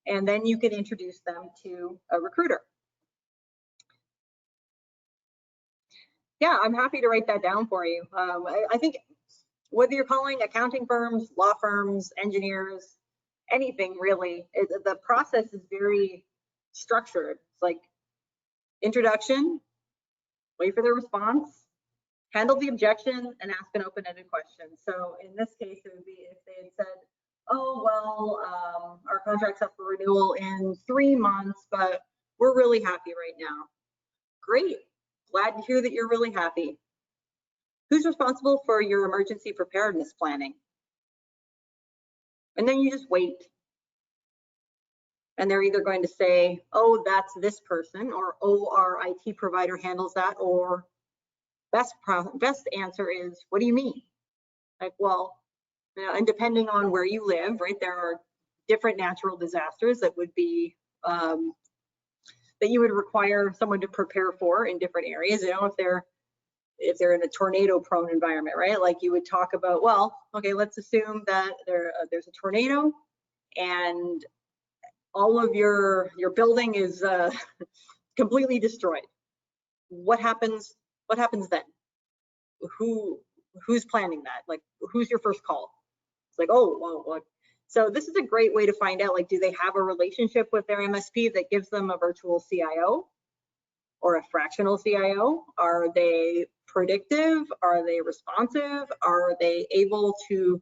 And then you can introduce them to a recruiter. Yeah, I'm happy to write that down for you. I think whether you're calling accounting firms, law firms, engineers, anything really, the process is very structured. It's like introduction, wait for their response, handle the objection, and ask an open-ended question. So in this case, it would be if they had said, oh, well, our contract's up for renewal in 3 months, but we're really happy right now. Great, glad to hear that you're really happy. Who's responsible for your emergency preparedness planning? And then you just wait. And they're either going to say, oh, that's this person, or oh, our IT provider handles that, or best answer is, what do you mean? Like, well, you know, and depending on where you live, right, there are different natural disasters that would be that you would require someone to prepare for in different areas. You know, if they're in a tornado-prone environment, right? Like you would talk about, well, okay, let's assume that there's a tornado and all of your building is completely destroyed. What happens then? Who's planning that? Like, who's your first call? It's like, oh, well, what? So this is a great way to find out, like, do they have a relationship with their MSP that gives them a virtual CIO or a fractional CIO? Are they predictive? Are they responsive? Are they able to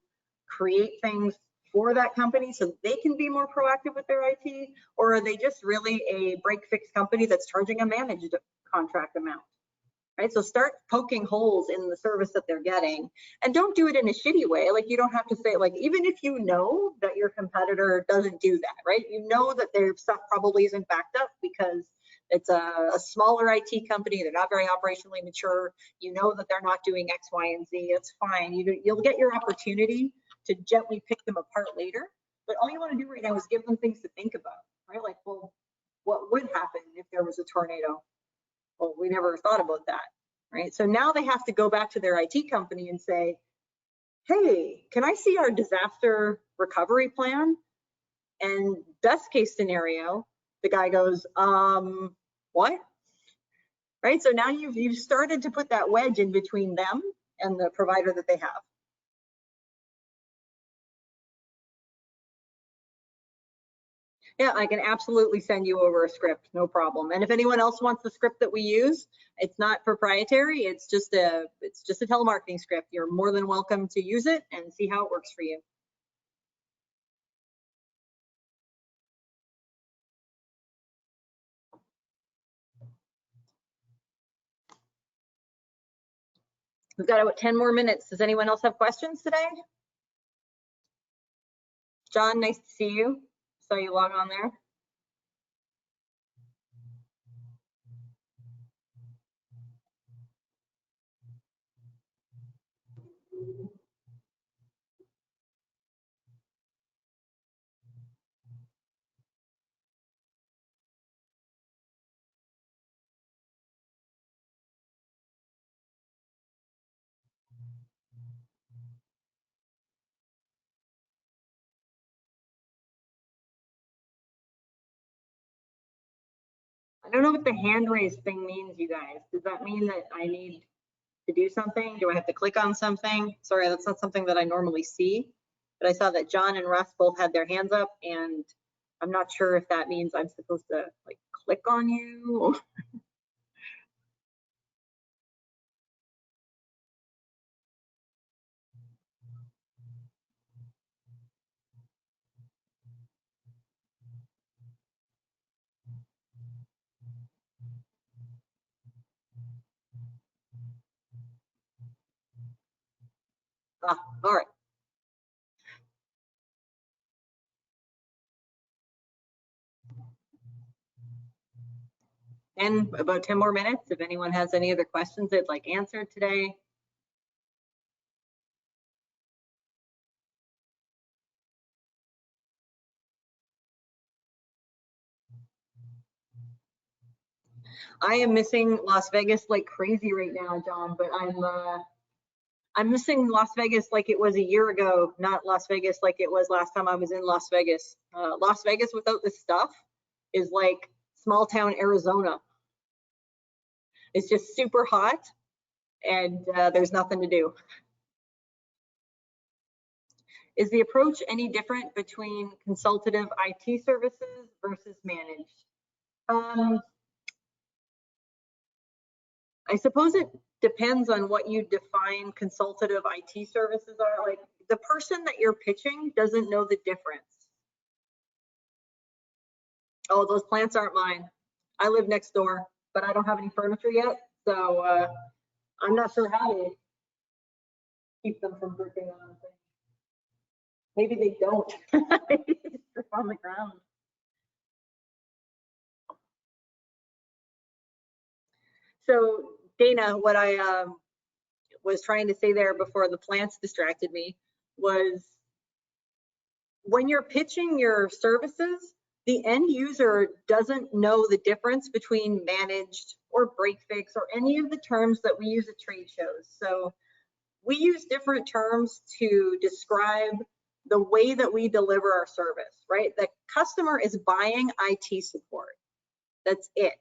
create things for that company so they can be more proactive with their IT? Or are they just really a break-fix company that's charging a managed contract amount? Right, so start poking holes in the service that they're getting, and don't do it in a shitty way. Like, you don't have to say, like, even if you know that your competitor doesn't do that, right? You know that their stuff probably isn't backed up because it's a smaller IT company, they're not very operationally mature. You know that they're not doing X, Y, and Z. It's fine. You'll get your opportunity to gently pick them apart later. But all you want to do right now is give them things to think about, right? Like, well, what would happen if there was a tornado? Well, we never thought about that, right? So now they have to go back to their IT company and say, hey, can I see our disaster recovery plan? And best case scenario, the guy goes, what? Right, so now you've started to put that wedge in between them and the provider that they have. Yeah, I can absolutely send you over a script, no problem. And if anyone else wants the script that we use, it's not proprietary, it's just a telemarketing script. You're more than welcome to use it and see how it works for you. We've got about 10 more minutes. Does anyone else have questions today? John, nice to see you. Saw you log on there. I don't know what the hand raise thing means, you guys. Does that mean that I need to do something? Do I have to click on something? Sorry, that's not something that I normally see, but I saw that John and Russ both had their hands up, and I'm not sure if that means I'm supposed to like click on you. Ah, all right. And about 10 more minutes. If anyone has any other questions they'd like answered today. I am missing Las Vegas like crazy right now, John, but I'm missing Las Vegas like it was a year ago, not Las Vegas like it was last time I was in Las Vegas. Las Vegas without this stuff is like small town Arizona. It's just super hot and there's nothing to do. Is the approach any different between consultative IT services versus managed? I suppose it depends on what you define consultative IT services are. Like, the person that you're pitching doesn't know the difference. Oh, those plants aren't mine. I live next door, but I don't have any furniture yet, so I'm not sure how to keep them from dripping on things. Maybe they don't. Maybe they just drip on the ground. So Dana, what I was trying to say there before the plants distracted me was, when you're pitching your services, the end user doesn't know the difference between managed or break fix or any of the terms that we use at trade shows. So we use different terms to describe the way that we deliver our service, right? The customer is buying IT support. That's it,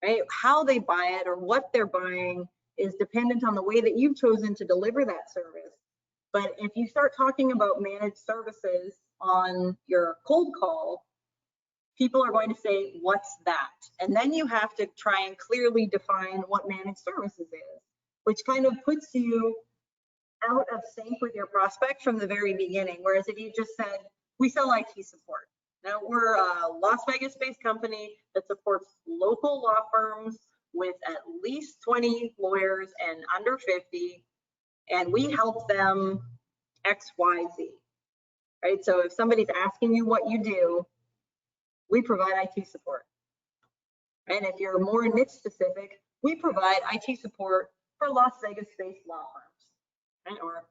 right? How they buy it or what they're buying is dependent on the way that you've chosen to deliver that service. But if you start talking about managed services on your cold call, people are going to say, what's that? And then you have to try and clearly define what managed services is, which kind of puts you out of sync with your prospect from the very beginning. Whereas if you just said, we sell IT support. Now we're a Las Vegas-based company that supports local law firms with at least 20 lawyers and under 50, and we help them X, Y, Z, right? So if somebody's asking you what you do, we provide IT support. And if you're more niche specific, we provide IT support for Las Vegas-based law firms. Right? Or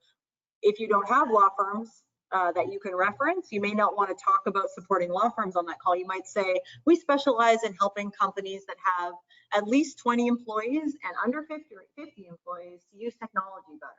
if you don't have law firms that you can reference, you may not want to talk about supporting law firms on that call. You might say, we specialize in helping companies that have at least 20 employees and under 50 employees to use technology better.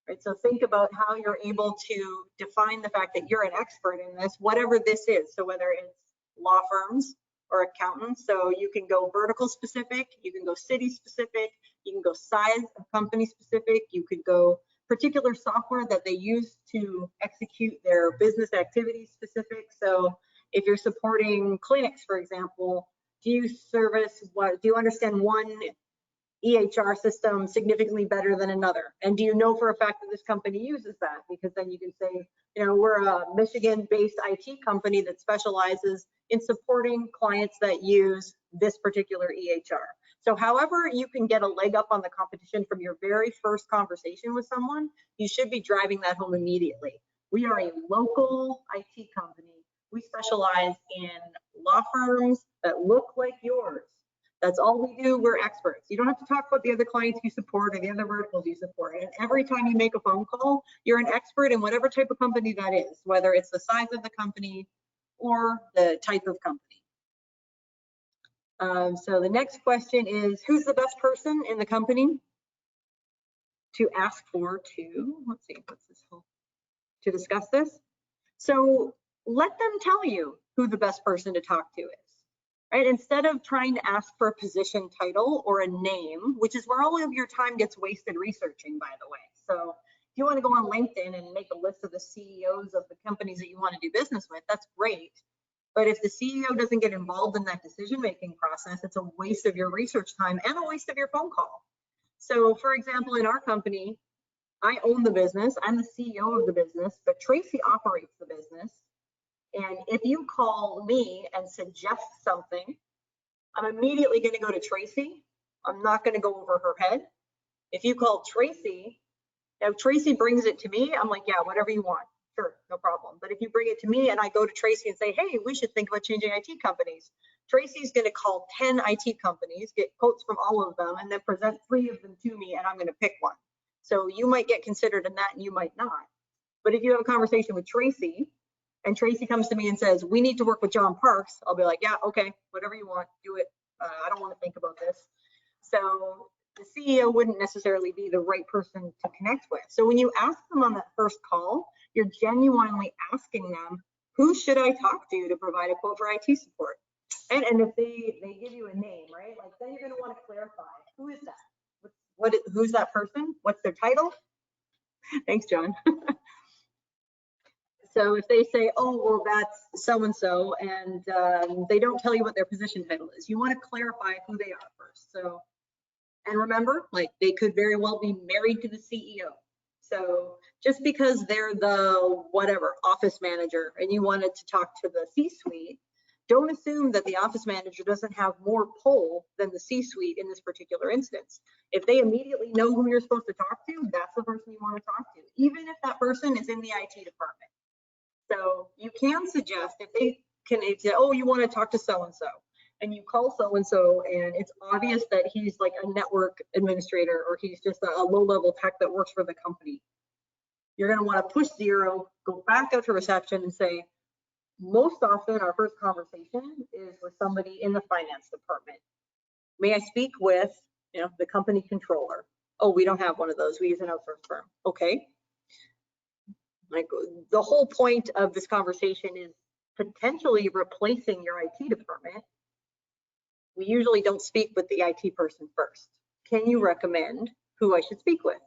Right? So think about how you're able to define the fact that you're an expert in this, whatever this is. So whether it's law firms or accountants, so you can go vertical specific, you can go city specific, you can go size of company specific, you could go particular software that they use to execute their business activities specific. So if you're supporting clinics, for example, do you understand one EHR system significantly better than another? And do you know for a fact that this company uses that? Because then you can say, you know, we're a Michigan-based IT company that specializes in supporting clients that use this particular EHR. So however you can get a leg up on the competition from your very first conversation with someone, you should be driving that home immediately. We are a local IT company. We specialize in law firms that look like yours. That's all we do. We're experts. You don't have to talk about the other clients you support or the other verticals you support. And every time you make a phone call, you're an expert in whatever type of company that is, whether it's the size of the company or the type of company. So the next question is, who's the best person in the company to ask for to, let's see, what's this whole, to discuss this? So let them tell you who the best person to talk to is. Right? Instead of trying to ask for a position title or a name, which is where all of your time gets wasted researching, by the way. So if you want to go on LinkedIn and make a list of the CEOs of the companies that you want to do business with, that's great. But if the CEO doesn't get involved in that decision-making process, it's a waste of your research time and a waste of your phone call. So for example, in our company, I own the business, I'm the CEO of the business, but Tracy operates the business. And if you call me and suggest something, I'm immediately going to go to Tracy. I'm not going to go over her head. If you call Tracy, if Tracy brings it to me, I'm like, yeah, whatever you want. Sure, no problem. But if you bring it to me and I go to Tracy and say, hey, we should think about changing IT companies, Tracy's going to call 10 IT companies, get quotes from all of them, and then present 3 of them to me, and I'm going to pick one. So you might get considered in that and you might not. But if you have a conversation with Tracy, and Tracy comes to me and says, we need to work with John Parks, I'll be like, yeah, okay, whatever you want, do it. I don't want to think about this. So the CEO wouldn't necessarily be the right person to connect with. So when you ask them on that first call, you're genuinely asking them, who should I talk to provide a quote for IT support? And if they give you a name, right? Like then you're going to want to clarify, who is that? Who's that person? What's their title? Thanks, John. So if they say, oh, well, that's so-and-so, and they don't tell you what their position title is, you want to clarify who they are first. So, and remember, like they could very well be married to the CEO. So just because they're the whatever office manager and you wanted to talk to the C-suite, don't assume that the office manager doesn't have more pull than the C-suite in this particular instance. If they immediately know who you're supposed to talk to, that's the person you want to talk to, even if that person is in the IT department. So you can suggest if they can say, oh, you want to talk to so-and-so, and you call so-and-so and it's obvious that he's like a network administrator or he's just a low-level tech that works for the company. You're going to want to push 0, go back out to reception and say, most often our first conversation is with somebody in the finance department. May I speak with, the company controller? Oh, we don't have one of those. We use an outsource firm. Okay. Like the whole point of this conversation is potentially replacing your IT department. We usually don't speak with the IT person first. Can you recommend who I should speak with?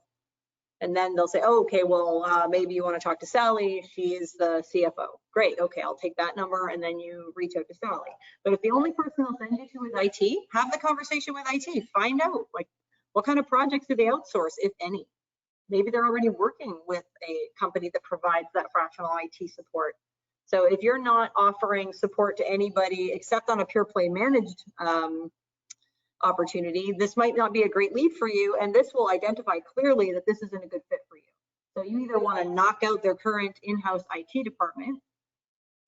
And then they'll say, oh, okay, well, maybe you want to talk to Sally. She is the CFO. Great. Okay, I'll take that number. And then you reach out to Sally. But if the only person they'll send you to is IT, have the conversation with IT. Find out like what kind of projects do they outsource, if any. maybe they're already working with a company that provides that fractional IT support. So if you're not offering support to anybody except on a pure play managed opportunity, this might not be a great lead for you, and this will identify clearly that this isn't a good fit for you. So you either want to knock out their current in-house IT department,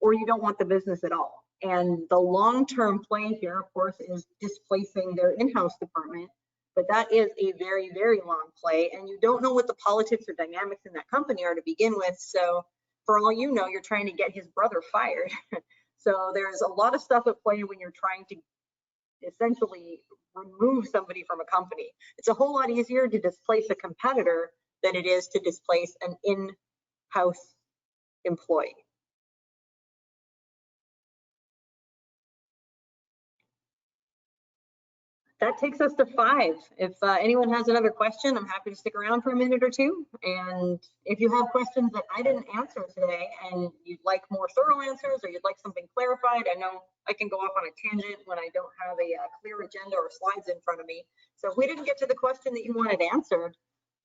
or you don't want the business at all. And the long-term play here, of course, is displacing their in-house department, but that is a very, very long play, and you don't know what the politics or dynamics in that company are to begin with. So for all you know, you're trying to get his brother fired. So there's a lot of stuff at play when you're trying to essentially remove somebody from a company. It's a whole lot easier to displace a competitor than it is to displace an in-house employee. That takes us to 5. If anyone has another question, I'm happy to stick around for a minute or two. And if you have questions that I didn't answer today and you'd like more thorough answers, or you'd like something clarified, I know I can go off on a tangent when I don't have a clear agenda or slides in front of me. So if we didn't get to the question that you wanted answered,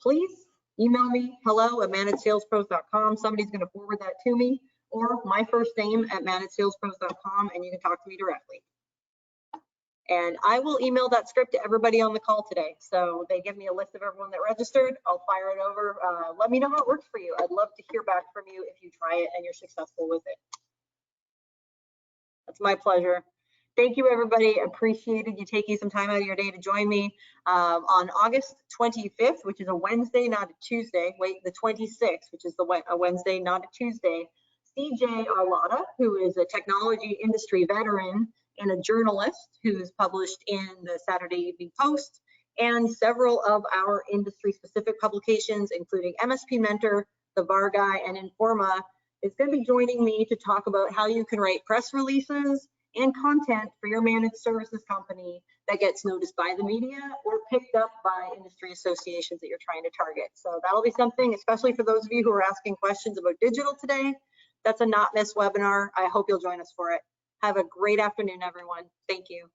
please email me, hello@managedsalespros.com. Somebody's going to forward that to me, or my first name @managedsalespros.com, and you can talk to me directly. And I will email that script to everybody on the call today. So they give me a list of everyone that registered. I'll fire it over. Let me know how it works for you. I'd love to hear back from you if you try it and you're successful with it. That's my pleasure. Thank you, everybody. Appreciated you taking some time out of your day to join me on August 25th, which is a Wednesday, not a Tuesday. Wait, the 26th, which is a Wednesday, not a Tuesday. CJ Arlotta, who is a technology industry veteran and a journalist who's published in the Saturday Evening Post and several of our industry-specific publications, including MSP Mentor, The VAR Guy, and Informa, is going to be joining me to talk about how you can write press releases and content for your managed services company that gets noticed by the media or picked up by industry associations that you're trying to target. So that'll be something, especially for those of you who are asking questions about digital today. That's a not miss webinar. I hope you'll join us for it. Have a great afternoon, everyone. Thank you.